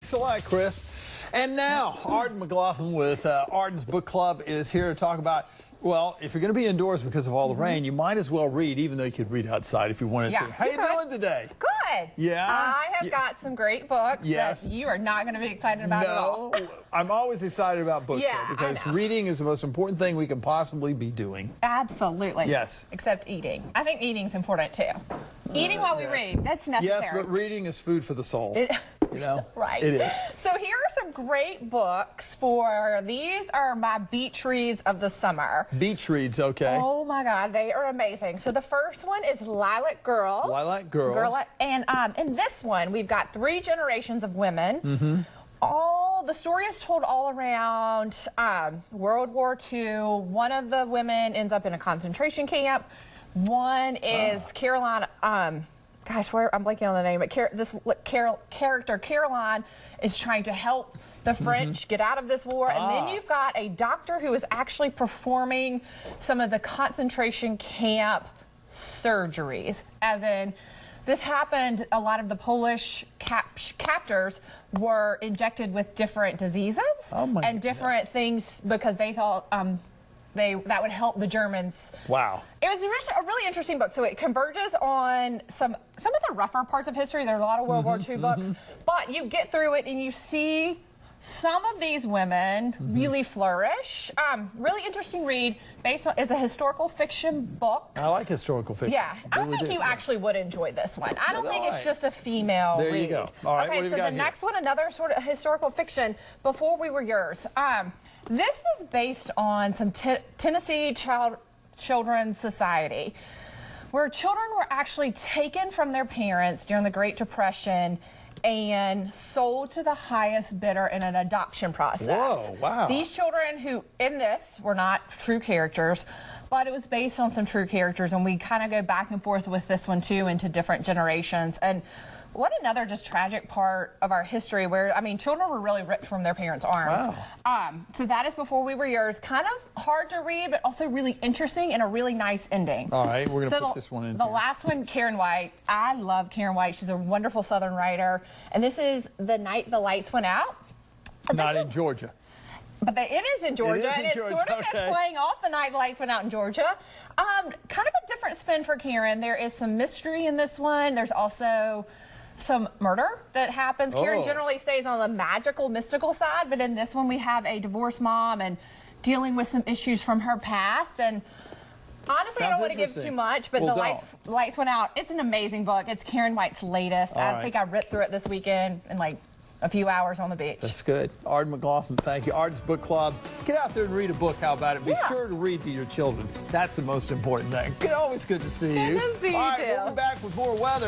Thanks a lot, Chris. And now, Arden McLaughlin with Arden's Book Club is here to talk about, well, if you're going to be indoors because of all the rain, you might as well read, even though you could read outside if you wanted to. How you doing today? Good. Yeah? I have got some great books that you are not going to be excited about at all. I'm always excited about books, though, because reading is the most important thing we can possibly be doing. Absolutely. Yes. Except eating. I think eating's important, too. Eating while we read, that's necessary. Yes, but reading is food for the soul. You know? Right. It is. So here are some great books these are my beach reads of the summer. Beach reads, okay. Oh my God, they are amazing. So the first one is Lilac Girls. Lilac Girls. And in this one, we've got 3 generations of women. The story is told all around World War II. One of the women ends up in a concentration camp. One is Caroline, gosh, I'm blanking on the name, but this character, Caroline, is trying to help the French get out of this war. And then you've got a doctor who is actually performing some of the concentration camp surgeries, as in, this happened, a lot of the Polish captors were injected with different diseases and different things because they thought that would help the Germans. Wow. It was a really interesting book. So it converges on some of the rougher parts of history. There are a lot of World War II books, but you get through it and you see some of these women really flourish. Really interesting read. It's a historical fiction book. I like historical fiction. Yeah, I think you actually would enjoy this one. I don't think it's just a female read. There you go. All right, okay, so the next one, another sort of historical fiction, Before We Were Yours. This is based on some Tennessee Children's Society, where children were actually taken from their parents during the Great Depression and sold to the highest bidder in an adoption process. Whoa, wow. These children who, in this, were not true characters, but it was based on some true characters, and we kind of go back and forth with this one, too, into different generations. And what another just tragic part of our history where, I mean, children were really ripped from their parents' arms. Wow. So that is Before We Were Yours. Kind of hard to read, but also really interesting and a really nice ending. All right, we're going to put this one in. The last one, Karen White. I love Karen White. She's a wonderful Southern writer. And this is The Night the Lights Went Out. Not in Georgia. But it is in Georgia, and it's sort of playing off The Night the Lights Went Out in Georgia. Kind of a different spin for Karen. There is some mystery in this one. There's also some murder that happens. Karen generally stays on the magical, mystical side, but in this one we have a divorced mom and dealing with some issues from her past. And honestly, I don't want to give too much, but The Lights Went Out. It's an amazing book. It's Karen White's latest. I think I ripped through it this weekend in like a few hours on the beach. That's good. Arden McLaughlin, thank you. Arden's Book Club. Get out there and read a book. How about it? Be sure to read to your children. That's the most important thing. Always good to see you. Good to see you, too. We'll be back with more weather.